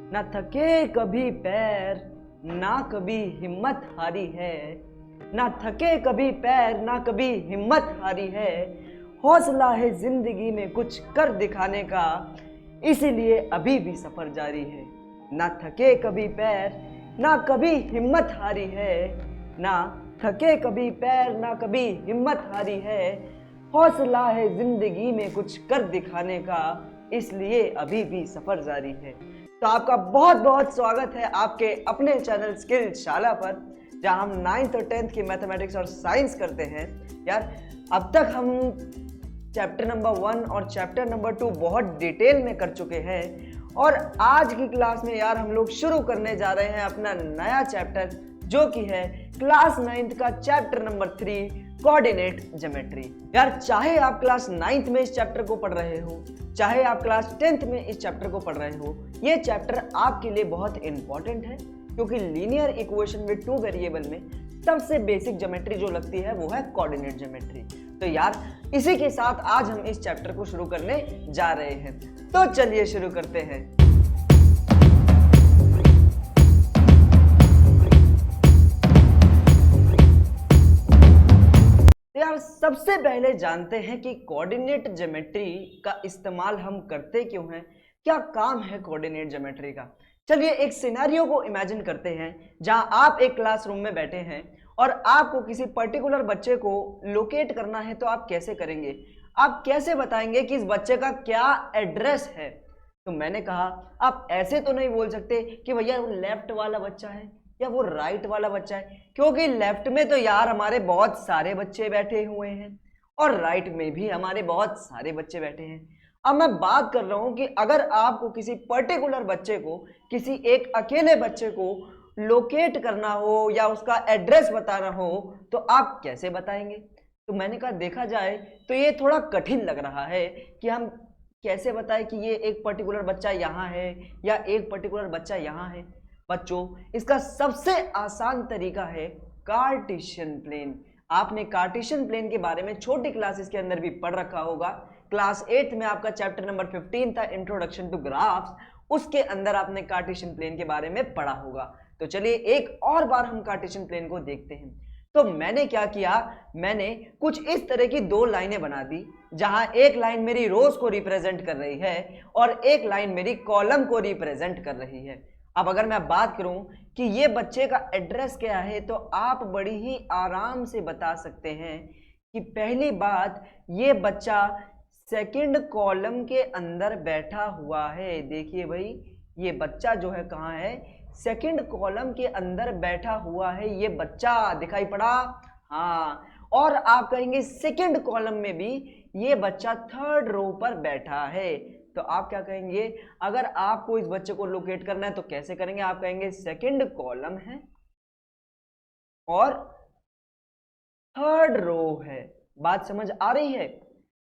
ना थके कभी पैर, ना कभी हिम्मत हारी है। ना थके कभी पैर, ना कभी हिम्मत हारी है। हौसला है जिंदगी में कुछ कर दिखाने का, इसीलिए अभी भी सफर जारी है। ना थके कभी पैर, ना कभी हिम्मत हारी है। ना थके कभी पैर, ना कभी हिम्मत हारी है। हौसला है जिंदगी में कुछ कर दिखाने का, इसलिए अभी भी सफर जारी है। तो आपका बहुत बहुत स्वागत है आपके अपने चैनल स्किल शाला पर, जहां हम 9th और 10th की मैथमेटिक्स और साइंस करते हैं। यार, अब तक हम चैप्टर नंबर 1 और चैप्टर नंबर 2 बहुत डिटेल में कर चुके हैं, और आज की क्लास में यार हम लोग शुरू करने जा रहे हैं अपना नया चैप्टर, जो कि है क्लास 9th का चैप्टर नंबर 3, कोऑर्डिनेट ज्योमेट्री। यार, चाहे आप क्लास 9th में इस चैप्टर को पढ़ रहे हो, चाहे आप क्लास 10th में इस चैप्टर को पढ़ रहे हो, ये चैप्टर आपके लिए बहुत इंपॉर्टेंट है, क्योंकि लीनियर इक्वेशन विद 2 वेरिएबल में सबसे बेसिक ज्योमेट्री जो लगती है वो है कोऑर्डिनेट ज्योमेट्री। तो यार, इसी के साथ आज हम इस चैप्टर को शुरू करने जा रहे हैं। तो चलिए शुरू करते हैं। यार, सबसे पहले जानते हैं कि कोऑर्डिनेट ज्योमेट्री का इस्तेमाल हम करते क्यों हैं, क्या काम है कोऑर्डिनेट ज्योमेट्री का। चलिए एक सिनेरियो को इमेजिन करते हैं, जहां आप एक क्लासरूम में बैठे हैं और आपको किसी पर्टिकुलर बच्चे को लोकेट करना है। तो आप कैसे करेंगे, आप कैसे बताएंगे कि इस बच्चे का क्या एड्रेस है। तो मैंने कहा, आप ऐसे तो नहीं बोल सकते कि भैया वो लेफ्ट वाला बच्चा है या वो राइट वाला बच्चा है, क्योंकि लेफ्ट में तो यार हमारे बहुत सारे बच्चे बैठे हुए हैं और राइट में भी हमारे बहुत सारे बच्चे बैठे हैं। अब मैं बात कर रहा हूं कि अगर आपको किसी पर्टिकुलर बच्चे को, किसी एक अकेले बच्चे को लोकेट करना हो या उसका एड्रेस बताना हो, तो आप कैसे बताएंगे। तो मैंने कहा, देखा जाए तो ये थोड़ा कठिन लग रहा है कि हम कैसे बताएं कि ये एक पर्टिकुलर बच्चा यहाँ है या एक पर्टिकुलर बच्चा यहाँ है। बच्चों, इसका सबसे आसान तरीका है कार्टेशियन प्लेन। आपने कार्टेशियन प्लेन के बारे में छोटी क्लासेस के अंदर भी पढ़ रखा होगा। क्लास 8 में आपका चैप्टर नंबर 15 था, इंट्रोडक्शन टू ग्राफ्स, उसके अंदर आपने कार्टेशियन प्लेन के बारे में पढ़ा होगा। तो चलिए एक और बार हम कार्टेशियन प्लेन को देखते हैं। तो मैंने क्या किया, मैंने कुछ इस तरह की 2 लाइनें बना दी, जहां एक लाइन मेरी रोज को रिप्रेजेंट कर रही है और एक लाइन मेरी कॉलम को रिप्रेजेंट कर रही है। अब अगर मैं बात करूं कि ये बच्चे का एड्रेस क्या है, तो आप बड़ी ही आराम से बता सकते हैं कि पहली बात, ये बच्चा सेकंड कॉलम के अंदर बैठा हुआ है। देखिए भाई, ये बच्चा जो है कहाँ है, सेकंड कॉलम के अंदर बैठा हुआ है। ये बच्चा दिखाई पड़ा, हाँ। और आप कहेंगे सेकंड कॉलम में भी ये बच्चा थर्ड रो पर बैठा है। तो आप क्या कहेंगे, अगर आपको इस बच्चे को लोकेट करना है तो कैसे करेंगे, आप कहेंगे सेकंड कॉलम है और थर्ड रो है। बात समझ आ रही है।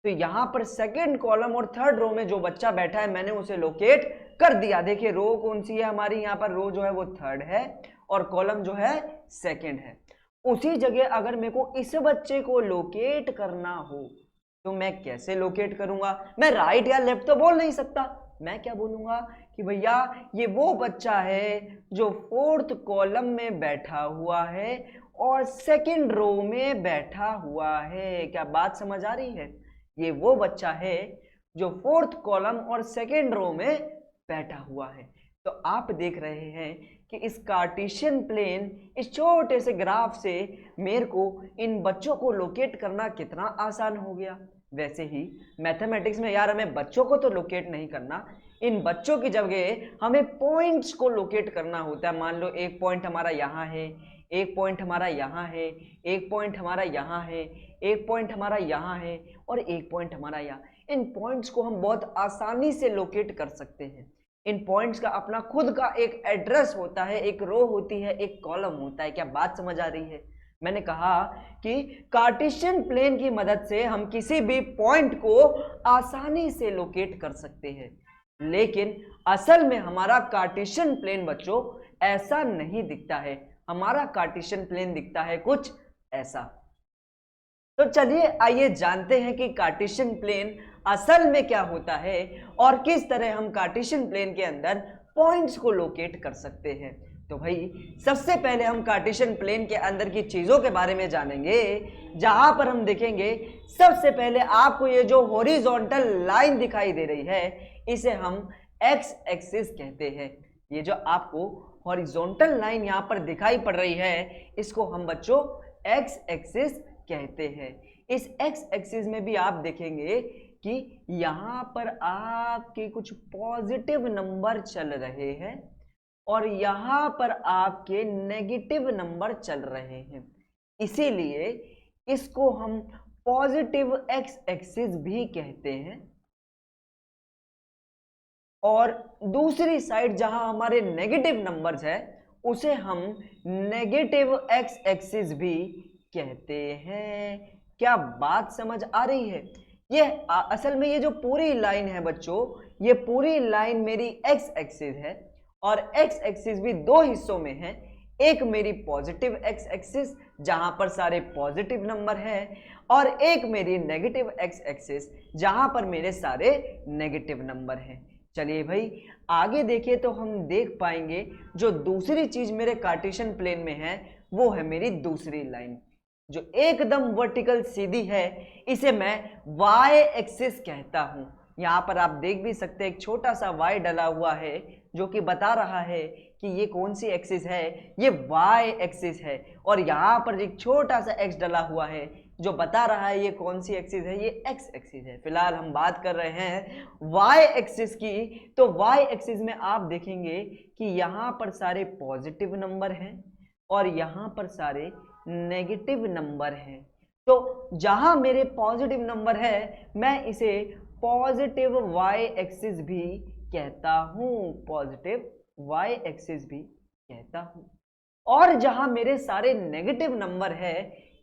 तो यहां पर सेकंड कॉलम और थर्ड रो में जो बच्चा बैठा है, मैंने उसे लोकेट कर दिया। देखिए रो कौन सी है हमारी, यहां पर रो जो है वो थर्ड है और कॉलम जो है सेकंड है। उसी जगह अगर मेरे को इस बच्चे को लोकेट करना हो, तो मैं कैसे लोकेट करूंगा। मैं राइट या लेफ्ट तो बोल नहीं सकता, मैं क्या बोलूंगा कि भैया ये वो बच्चा है जो फोर्थ कॉलम में बैठा हुआ है और सेकंड रो में बैठा हुआ है। क्या बात समझ आ रही है। ये वो बच्चा है जो फोर्थ कॉलम और सेकंड रो में बैठा हुआ है। तो आप देख रहे हैं कि इस कार्टेशियन प्लेन, इस छोटे से ग्राफ से मेरे को इन बच्चों को लोकेट करना कितना आसान हो गया। वैसे ही मैथमेटिक्स में यार हमें बच्चों को तो लोकेट नहीं करना, इन बच्चों की जगह हमें पॉइंट्स को लोकेट करना होता है। मान लो एक पॉइंट हमारा यहाँ है, एक पॉइंट हमारा यहाँ है, एक पॉइंट हमारा यहाँ है, एक पॉइंट हमारा यहाँ है और एक पॉइंट हमारा यहाँ। इन पॉइंट्स को हम बहुत आसानी से लोकेट कर सकते हैं। इन पॉइंट्स का अपना खुद का एक एड्रेस होता है, एक रो होती है, एक कॉलम होता है। क्या बात समझ आ रही है। मैंने कहा कि कार्टेशियन प्लेन की मदद से हम किसी भी पॉइंट को आसानी से लोकेट कर सकते हैं, लेकिन असल में हमारा कार्टेशियन प्लेन बच्चों ऐसा नहीं दिखता है। हमारा कार्टेशियन प्लेन दिखता है कुछ ऐसा। तो चलिए आइए जानते हैं कि कार्टेशियन प्लेन असल में क्या होता है और किस तरह हम कार्टेशियन प्लेन के अंदर पॉइंट्स को लोकेट कर सकते हैं। तो भाई सबसे पहले हम कार्टेशियन प्लेन के अंदर की चीजों के बारे में जानेंगे, जहां पर हम देखेंगे सबसे पहले आपको ये जो हॉरिजॉन्टल लाइन दिखाई दे रही है इसे हम एक्स एक्सिस कहते हैं। ये जो आपको हॉरिजॉन्टल लाइन यहाँ पर दिखाई पड़ रही है इसको हम बच्चों एक्स एक्सिस कहते हैं। इस एक्स एक्सिस में भी आप देखेंगे कि यहाँ पर आपके कुछ पॉजिटिव नंबर चल रहे हैं और यहाँ पर आपके नेगेटिव नंबर चल रहे हैं, इसीलिए इसको हम पॉजिटिव एक्स एक्सिस भी कहते हैं। और दूसरी साइड जहां हमारे नेगेटिव नंबर्स है उसे हम नेगेटिव एक्स एक्सिस भी कहते हैं। क्या बात समझ आ रही है? ये असल में ये जो पूरी लाइन है बच्चों, ये पूरी लाइन मेरी एक्स एक्सिस है और एक्स एक्सिस भी दो हिस्सों में है। एक मेरी पॉजिटिव एक्स एक्सिस जहां पर सारे पॉजिटिव नंबर हैं और एक मेरी नेगेटिव एक्स एक्सिस जहां पर मेरे सारे नेगेटिव नंबर हैं। चलिए भाई आगे देखिए तो हम देख पाएंगे जो दूसरी चीज मेरे कार्टेशियन प्लेन में है वो है मेरी दूसरी लाइन जो एकदम वर्टिकल सीधी है, इसे मैं y एक्सिस कहता हूं। यहाँ पर आप देख भी सकते हैं एक छोटा सा y डला हुआ है जो कि बता रहा है कि ये कौन सी एक्सिस है, ये y एक्सिस है। और यहाँ पर एक छोटा सा x डला हुआ है जो बता रहा है ये कौन सी एक्सिस है, ये x एक्सिस है। फिलहाल हम बात कर रहे हैं y एक्सिस की। तो y एक्सिस में आप देखेंगे कि यहाँ पर सारे पॉजिटिव नंबर हैं और यहाँ पर सारे नेगेटिव नंबर हैं। तो जहां मेरे पॉजिटिव नंबर है मैं इसे पॉजिटिव y एक्सिस भी कहता हूं, पॉजिटिव y एक्सिस भी कहता हूं। और जहां मेरे सारे नेगेटिव नंबर है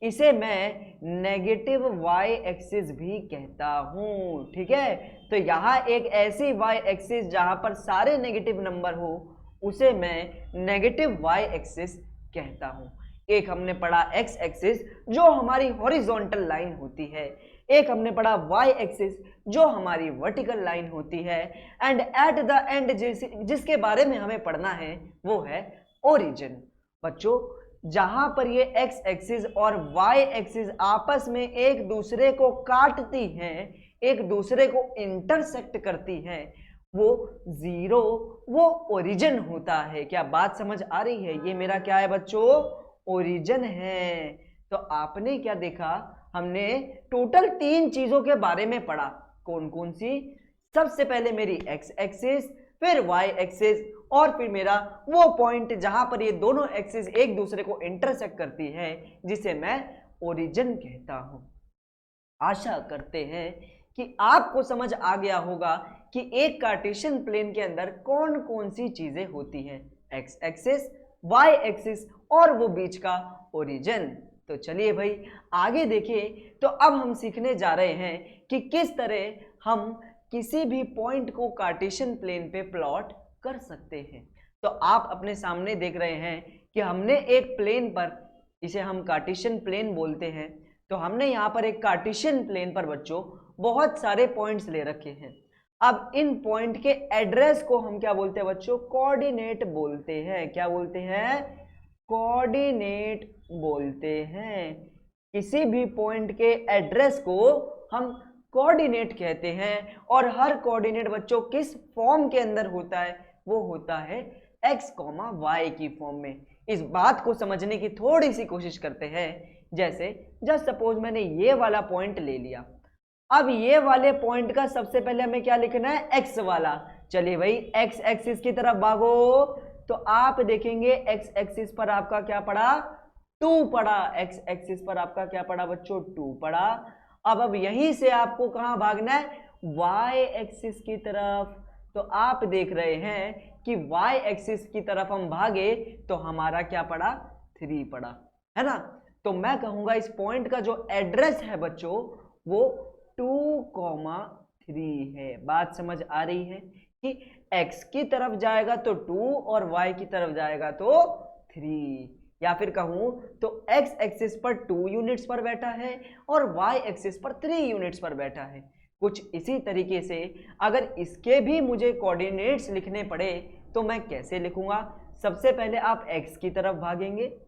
इसे मैं नेगेटिव y एक्सिस भी कहता हूं। ठीक है, तो यहाँ एक ऐसी y एक्सिस जहां पर सारे नेगेटिव नंबर हो उसे मैं नेगेटिव y एक्सिस कहता हूं। एक हमने पढ़ा x एक्सिस जो हमारी हॉरिजॉन्टल लाइन होती है, एक हमने पढ़ा y एक्सिस जो हमारी वर्टिकल लाइन होती है, एंड एट द एंड जिसके बारे में हमें पढ़ना है वो है ओरिजिन। बच्चों जहां पर ये x एक्सिस और y एक्सिस आपस में एक दूसरे को काटती हैं, एक दूसरे को इंटरसेक्ट करती हैं, वो जीरो, वो ओरिजिन होता है। क्या बात समझ आ रही है? ये मेरा क्या है बच्चों? ओरिजिन है। तो आपने क्या देखा, हमने टोटल 3 चीजों के बारे में पढ़ा। कौन कौन सी? सबसे पहले मेरी x एक्सिस, फिर y एक्सिस और फिर मेरा वो पॉइंट जहां पर ये दोनों एक्सिस एक दूसरे को इंटरसेक्ट करती है जिसे मैं ओरिजिन कहता हूं। आशा करते हैं कि आपको समझ आ गया होगा कि एक कार्टेशियन प्लेन के अंदर कौन कौन सी चीजें होती हैं, x एक्सिस, y एक्सिस और वो बीच का ओरिजिन। तो चलिए भाई आगे देखिए। तो अब हम सीखने जा रहे हैं कि किस तरह हम किसी भी पॉइंट को कार्टेशियन प्लेन पे प्लॉट कर सकते हैं। तो आप अपने सामने देख रहे हैं कि हमने एक प्लेन पर, इसे हम कार्टेशियन प्लेन बोलते हैं, तो हमने यहाँ पर एक कार्टेशियन प्लेन पर बच्चों बहुत सारे पॉइंट्स ले रखे हैं। अब इन पॉइंट के एड्रेस को हम क्या बोलते हैं बच्चों? कोऑर्डिनेट बोलते हैं। क्या बोलते हैं? कोऑर्डिनेट बोलते हैं। किसी भी पॉइंट के एड्रेस को हम कोऑर्डिनेट कहते हैं और हर कोऑर्डिनेट बच्चों किस फॉर्म के अंदर होता है? वो होता है x, y की फॉर्म में। इस बात को समझने की थोड़ी सी कोशिश करते हैं। जैसे जस्ट सपोज मैंने ये वाला पॉइंट ले लिया, अब ये वाले पॉइंट का सबसे पहले हमें क्या लिखना है? x वाला। चलिए भाई x एक्सिस की तरफ भागो तो आप देखेंगे x एक्सिस पर आपका क्या पड़ा? 2 पड़ा। x एक्सिस पर आपका क्या पड़ा बच्चों? 2 पड़ा। अब यहीं से आपको कहां भागना है? y एक्सिस की तरफ। तो आप देख रहे हैं कि y एक्सिस की तरफ हम भागे तो हमारा क्या पड़ा? 3 पड़ा, है ना। तो मैं कहूंगा इस पॉइंट का जो एड्रेस है बच्चों वो 2,3 है। बात समझ आ रही है कि x की तरफ जाएगा तो 2 और y की तरफ जाएगा तो 3, या फिर कहूं तो x एक्सिस पर 2 यूनिट्स पर बैठा है और y एक्सिस पर 3 यूनिट्स पर बैठा है। कुछ इसी तरीके से अगर इसके भी मुझे कोऑर्डिनेट्स लिखने पड़े तो मैं कैसे लिखूंगा? सबसे पहले आप x की तरफ भागेंगे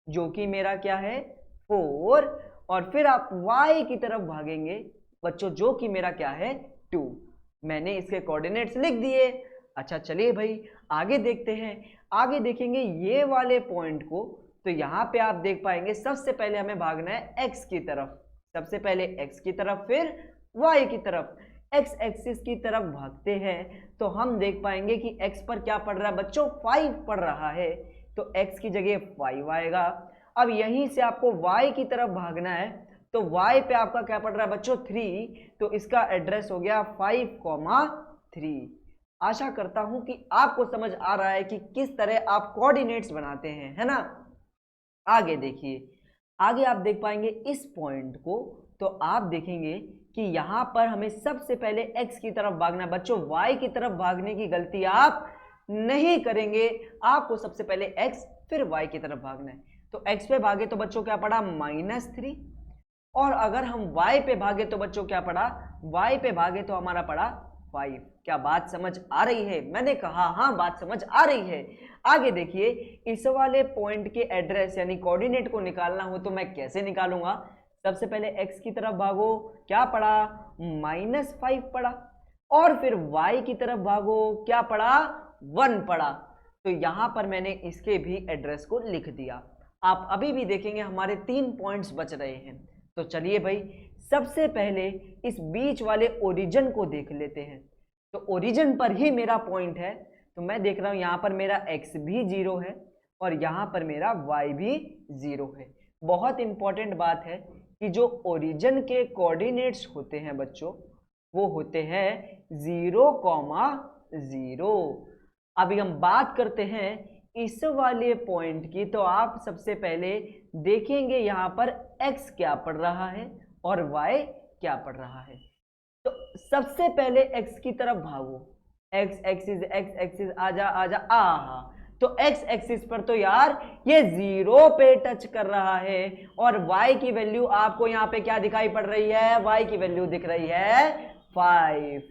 जो कि मेरा क्या है 4, और फिर आप y की तरफ भागेंगे बच्चों जो कि मेरा क्या है 2। मैंने इसके कोऑर्डिनेट्स लिख दिए। अच्छा चलिए भाई आगे देखते हैं। आगे देखेंगे ये वाले पॉइंट को, तो यहाँ पे आप देख पाएंगे सबसे पहले हमें भागना है x की तरफ। सबसे पहले x की तरफ फिर y की तरफ। x एक्सिस की तरफ भागते हैं तो हम देख पाएंगे कि x पर क्या पड़ रहा है बच्चों 5 पड़ रहा है, तो x की जगह 5 आएगा। अब यहीं से आपको y की तरफ भागना है तो y पे आपका क्या पड़ रहा है बच्चों 3, तो इसका एड्रेस हो गया 5,3। आशा करता हूं कि आपको समझ आ रहा है कि किस तरह आप कोऑर्डिनेट्स बनाते हैं, है ना। आगे देखिए, आगे आप देख पाएंगे इस पॉइंट को, तो आप देखेंगे कि यहां पर हमें सबसे पहले x की तरफ भागना है बच्चों। y की तरफ भागने की गलती आप नहीं करेंगे, आपको सबसे पहले x फिर y की तरफ भागना है। तो x पे भागे तो बच्चों क्या पड़ा -3, और अगर हम y पे भागे तो बच्चों क्या पड़ा, y पे भागे तो हमारा पड़ा 5। क्या बात समझ आ रही है? मैंने कहा हाँ बात समझ आ रही है। आगे देखिए, इस वाले पॉइंट के एड्रेस यानी कोऑर्डिनेट को निकालना हो तो मैं कैसे निकालूंगा? सबसे पहले x की तरफ भागो, क्या पड़ा -5 पड़ा, और फिर y की तरफ भागो, क्या पड़ा 1 पड़ा। तो यहां पर मैंने इसके भी एड्रेस को लिख दिया। आप अभी भी देखेंगे हमारे 3 पॉइंट्स बच रहे हैं। तो चलिए भाई सबसे पहले इस बीच वाले ओरिजिन को देख लेते हैं। तो ओरिजिन पर ही मेरा पॉइंट है, तो मैं देख रहा हूं यहां पर मेरा x भी 0 है और यहां पर मेरा y भी 0 है। बहुत इंपॉर्टेंट बात है कि जो ओरिजिन के कोऑर्डिनेट्स होते हैं बच्चों वो होते हैं 0,0। अभी हम बात करते हैं इस वाले पॉइंट की, तो आप सबसे पहले देखेंगे यहां पर x क्या पड़ रहा है और y क्या पड़ रहा है। तो सबसे पहले x की तरफ भागो, x एक्सिस आजा आजा आहा। तो x एक्सिस पर तो यार ये 0 पे टच कर रहा है, और y की वैल्यू आपको यहाँ पे क्या दिखाई पड़ रही है, y की वैल्यू दिख रही है 5।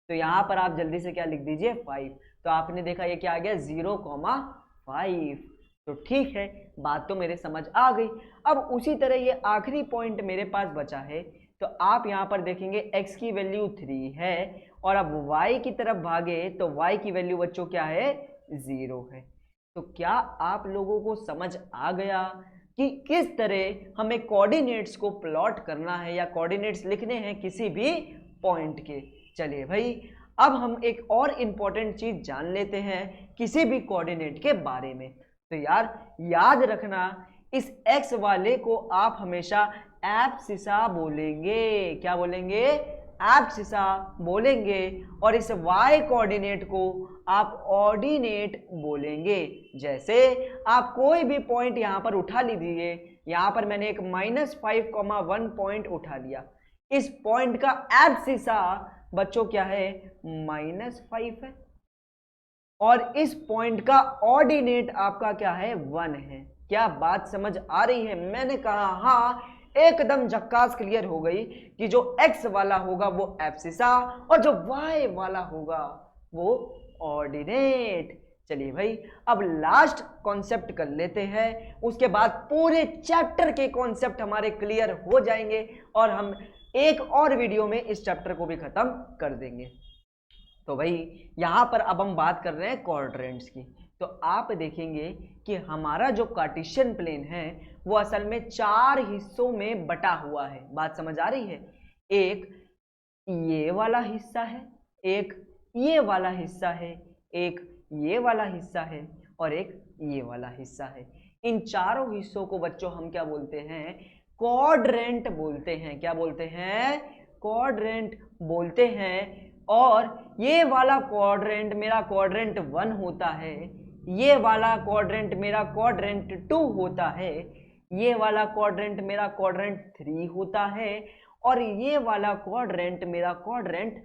तो यहाँ पर आप जल्दी से क्या लिख दीजिए 5। तो आपने देखा ये क्या आ गया 0,5। तो ठीक है, बात तो मेरे समझ आ गई। अब उसी तरह ये आखिरी पॉइंट मेरे पास बचा है, तो आप यहाँ पर देखेंगे x की वैल्यू 3 है, और अब y की तरफ भागे तो y की वैल्यू बच्चों क्या है 0 है। तो क्या आप लोगों को समझ आ गया कि किस तरह हमें कोऑर्डिनेट्स को प्लॉट करना है या कोऑर्डिनेट्स लिखने हैं किसी भी पॉइंट के। चलिए भाई अब हम एक और इम्पॉर्टेंट चीज जान लेते हैं किसी भी कोऑर्डिनेट के बारे में। तो यार याद रखना, इस x वाले को आप हमेशा एब्सिसा बोलेंगे। क्या बोलेंगे? एब्सिसा बोलेंगे। और इस y कोऑर्डिनेट को आप ऑर्डिनेट बोलेंगे। जैसे आप कोई भी पॉइंट यहां पर उठा लीजिए, यहां पर मैंने एक -5,1 पॉइंट उठा लिया। इस पॉइंट का एब्सिसा बच्चों क्या है -5 है, और इस पॉइंट का ऑर्डिनेट आपका क्या है 1 है। क्या बात समझ आ रही है? मैंने कहा हाँ, एकदम झक्कास क्लियर हो गई कि जो x वाला होगा वो एब्सिसा और जो y वाला होगा वो ऑर्डिनेट। चलिए भाई अब लास्ट कॉन्सेप्ट कर लेते हैं, उसके बाद पूरे चैप्टर के कॉन्सेप्ट हमारे क्लियर हो जाएंगे और हम एक और वीडियो में इस चैप्टर को भी खत्म कर देंगे। तो भाई यहां पर अब हम बात कर रहे हैं क्वाड्रेंट्स की। तो आप देखेंगे कि हमारा जो कार्टेशियन प्लेन है वो असल में 4 हिस्सों में बटा हुआ है। बात समझ आ रही है? एक ये वाला हिस्सा है, एक ये वाला हिस्सा है, एक ये वाला हिस्सा है और एक ये वाला हिस्सा है। इन चारों हिस्सों को बच्चों हम क्या बोलते हैं? क्वाड्रेंट बोलते हैं। क्या बोलते हैं? क्वाड्रेंट बोलते हैं। और ये वाला क्वाड्रेंट मेरा क्वाड्रेंट 1 होता है, ये वाला क्वाड्रेंट मेरा क्वाड्रेंट 2 होता है, ये वाला क्वाड्रेंट मेरा क्वाड्रेंट 3 होता है, और ये वाला क्वाड्रेंट मेरा क्वाड्रेंट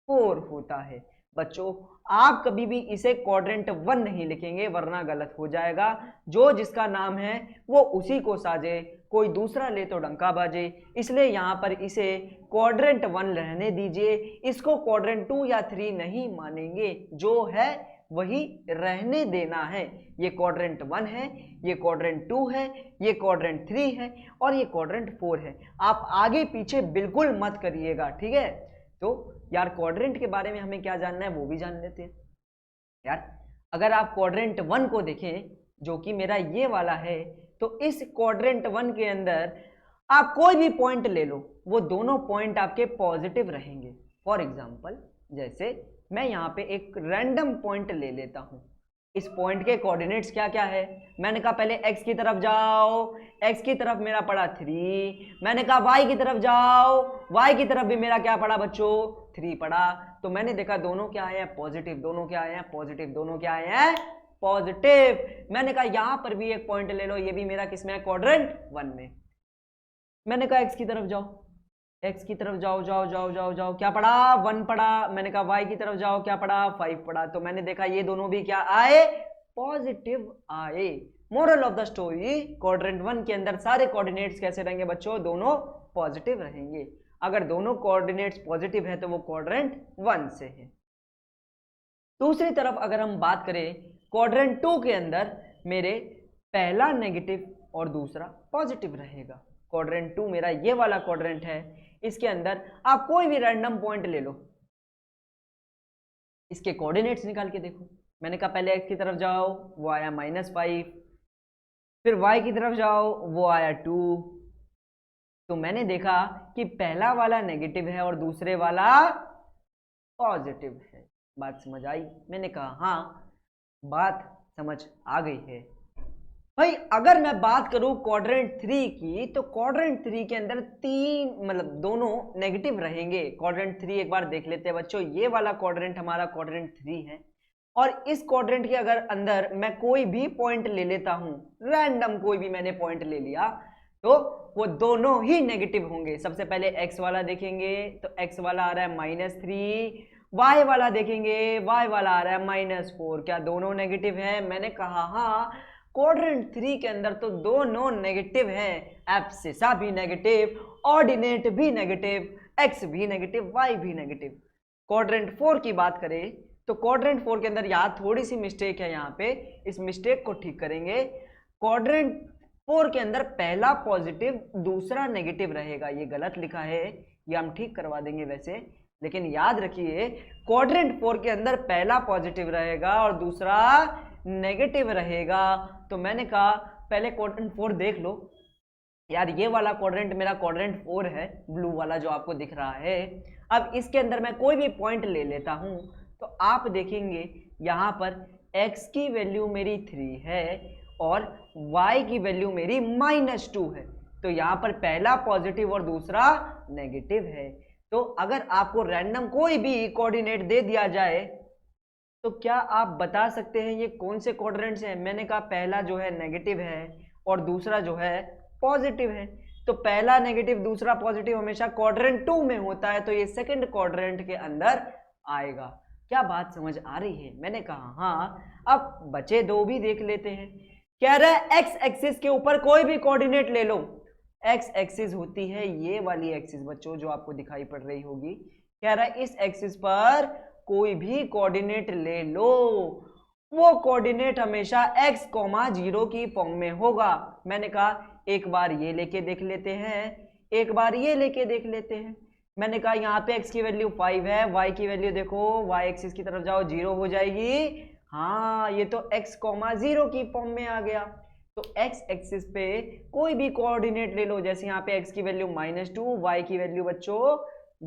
4 होता है। बच्चों आप कभी भी इसे क्वाड्रेंट 1 नहीं लिखेंगे वरना गलत हो जाएगा। जो जिसका नाम है वो उसी को साजे, कोई दूसरा ले तो डंका बाजे। इसलिए यहाँ पर इसे क्वाड्रेंट 1 रहने दीजिए, इसको क्वाड्रेंट 2 या 3 नहीं मानेंगे, जो है वही रहने देना है। ये क्वाड्रेंट 1 है, ये क्वाड्रेंट 2 है, ये क्वाड्रेंट 3 है और ये क्वाड्रेंट 4 है। आप आगे पीछे बिल्कुल मत करिएगा, ठीक है। तो यार क्वाड्रेंट के बारे में हमें क्या जानना है वो भी जान लेते हैं। यार अगर आप क्वाड्रेंट 1 को देखें जो कि मेरा ये वाला है, तो इस क्वाड्रेंट 1 के अंदर आप कोई भी पॉइंट ले लो, वो दोनों पॉइंट आपके पॉजिटिव रहेंगे। फॉर एग्जाम्पल जैसे मैं यहाँ पे एक रैंडम पॉइंट ले लेता हूँ। इस पॉइंट के कोऑर्डिनेट्स क्या क्या है? मैंने कहा पहले x की तरफ जाओ, x की तरफ मेरा पड़ा 3। मैंने कहा y की तरफ जाओ, y की तरफ भी मेरा क्या पड़ा बच्चों? 3 पड़ा। तो मैंने देखा दोनों क्या आए हैं? पॉजिटिव। दोनों क्या आए हैं? पॉजिटिव। दोनों क्या आए हैं? पॉजिटिव। मैंने कहा यहाँ पर भी एक पॉइंट ले लो, ये भी मेरा किसमें है? क्वाड्रेंट 1 में। मैंने कहा x की तरफ जाओ, x की तरफ जाओ जाओ जाओ जाओ जाओ, क्या पड़ा? 1 पड़ा। मैंने कहा y की तरफ जाओ, क्या पड़ा? 5 पड़ा। तो मैंने देखा ये दोनों भी क्या आए? पॉजिटिव आए। Moral of the story, quadrant 1 के अंदर सारे कोऑर्डिनेट्स कैसे रहेंगे बच्चों? दोनों पॉजिटिव रहेंगे। अगर दोनों कोऑर्डिनेट्स पॉजिटिव है तो वो क्वाड्रेंट 1 से है। दूसरी तरफ अगर हम बात करें, क्वाड्रेंट 2 के अंदर मेरे पहला नेगेटिव और दूसरा पॉजिटिव रहेगा। क्वाड्रेंट 2 मेरा ये वाला क्वाड्रेंट है, इसके अंदर आप कोई भी रैंडम पॉइंट ले लो, इसके कोऑर्डिनेट्स निकाल के देखो। मैंने कहा पहले x की तरफ जाओ, वो आया -5, फिर y की तरफ जाओ, वो आया 2। तो मैंने देखा कि पहला वाला नेगेटिव है और दूसरे वाला पॉजिटिव है। बात समझ आई? मैंने कहा हाँ, बात समझ आ गई है। भाई अगर मैं बात करूं क्वाड्रेंट 3 की, तो क्वाड्रेंट 3 के अंदर दोनों नेगेटिव रहेंगे। क्वाड्रेंट 3 एक बार देख लेते हैं बच्चों। ये वाला क्वाड्रेंट हमारा क्वाड्रेंट 3 है और इस क्वाड्रेंट के अगर अंदर मैं कोई भी पॉइंट ले लेता हूं, रैंडम कोई भी मैंने पॉइंट ले लिया, तो वो दोनों ही नेगेटिव होंगे। सबसे पहले x वाला देखेंगे तो x वाला आ रहा है -3, y वाला देखेंगे, y वाला आ रहा है -4। क्या दोनों नेगेटिव है? मैंने कहा हाँ, क्वाड्रेंट 3 के अंदर तो दोनों नेगेटिव हैं। एब्सिसा भी नेगेटिव, ऑर्डिनेट भी नेगेटिव, x भी नेगेटिव, y भी नेगेटिव। क्वाड्रेंट 4 की बात करें तो क्वाड्रेंट 4 के अंदर यहाँ थोड़ी सी मिस्टेक है, यहाँ पे इस मिस्टेक को ठीक करेंगे। क्वाड्रेंट 4 के अंदर पहला पॉजिटिव दूसरा नेगेटिव रहेगा। ये गलत लिखा है, ये हम ठीक करवा देंगे वैसे, लेकिन याद रखिए क्वाड्रेंट 4 के अंदर पहला पॉजिटिव रहेगा और दूसरा नेगेटिव रहेगा। तो मैंने कहा पहले क्वाड्रेंट 4 देख लो। यार ये वाला क्वाड्रेंट मेरा क्वाड्रेंट 4 है, ब्लू वाला जो आपको दिख रहा है। अब इसके अंदर मैं कोई भी पॉइंट ले लेता हूं तो आप देखेंगे यहाँ पर x की वैल्यू मेरी 3 है और y की वैल्यू मेरी -2 है। तो यहाँ पर पहला पॉजिटिव और दूसरा नेगेटिव है। तो अगर आपको रैंडम कोई भी कोऑर्डिनेट दे दिया जाए तो क्या आप बता सकते हैं ये कौन से क्वाड्रेंट्स हैं? मैंने कहा पहला जो है नेगेटिव है और दूसरा जो है पॉजिटिव है। तो पहला नेगेटिव दूसरा पॉजिटिव हमेशा क्वाड्रेंट 2 में होता है, तो ये सेकंड क्वाड्रेंट के अंदर आएगा। क्या बात समझ आ रही है? मैंने कहा हाँ। अब बचे दो भी देख लेते हैं। कह रहा है एक्स एक्सिस के ऊपर कोई भी कोऑर्डिनेट ले लो। एक्स एक्सिस होती है ये वाली एक्सिस बच्चों जो आपको दिखाई पड़ रही होगी। कह रहा है इस एक्सिस पर कोई भी कोऑर्डिनेट ले लो, वो कोऑर्डिनेट हमेशा x, 0 की फॉर्म में होगा। मैंने कहा एक बार ये लेके देख लेते हैं, एक बार ये लेके देख लेते हैं। मैंने कहा यहाँ पे x की वैल्यू 5 है, y की वैल्यू देखो, y एक्सिस की तरफ जाओ 0 हो जाएगी। हाँ ये तो x, 0 की फॉर्म में आ गया। तो x एक्सिस पे कोई भी कोऑर्डिनेट ले लो, जैसे यहाँ पे x की वैल्यू -2, y की वैल्यू बच्चों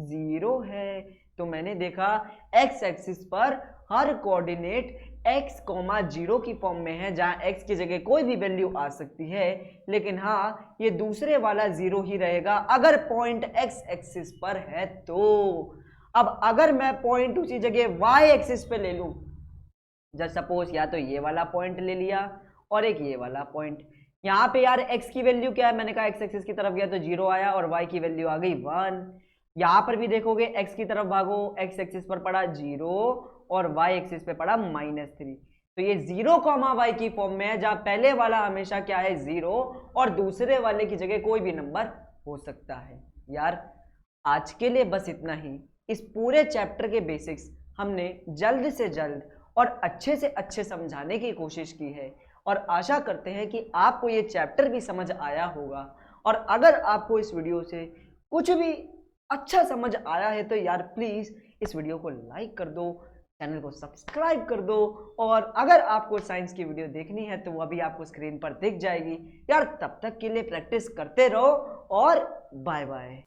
0 है। तो मैंने देखा x एक्सिस पर हर कोऑर्डिनेट x, 0 की फॉर्म में है, जहां x की जगह कोई भी वैल्यू आ सकती है, लेकिन हाँ ये दूसरे वाला 0 ही रहेगा अगर पॉइंट x एक्सिस पर है। तो अब अगर मैं पॉइंट उसी जगह y एक्सिस पे ले लूं, जस्ट सपोज या तो ये वाला पॉइंट ले लिया और एक ये वाला पॉइंट, यहाँ पे यार x की वैल्यू क्या है? मैंने कहा x एक्सिस की तरफ गया तो 0 आया और y की वैल्यू आ गई 1। यहाँ पर भी देखोगे x की तरफ भागो, x एक्सिस पर पड़ा 0 और y एक्सिस पे पड़ा -3। तो ये 0, y की फॉर्म में है, जहां पहले वाला हमेशा क्या है 0 और दूसरे वाले की जगह कोई भी नंबर हो सकता है। यार आज के लिए बस इतना ही। इस पूरे चैप्टर के बेसिक्स हमने जल्द से जल्द और अच्छे से अच्छे समझाने की कोशिश की है। और आशा करते हैं कि आपको ये चैप्टर भी समझ आया होगा। और अगर आपको इस वीडियो से कुछ भी अच्छा समझ आया है तो यार प्लीज़ इस वीडियो को लाइक कर दो, चैनल को सब्सक्राइब कर दो। और अगर आपको साइंस की वीडियो देखनी है तो वो अभी आपको स्क्रीन पर दिख जाएगी। यार तब तक के लिए प्रैक्टिस करते रहो और बाय बाय।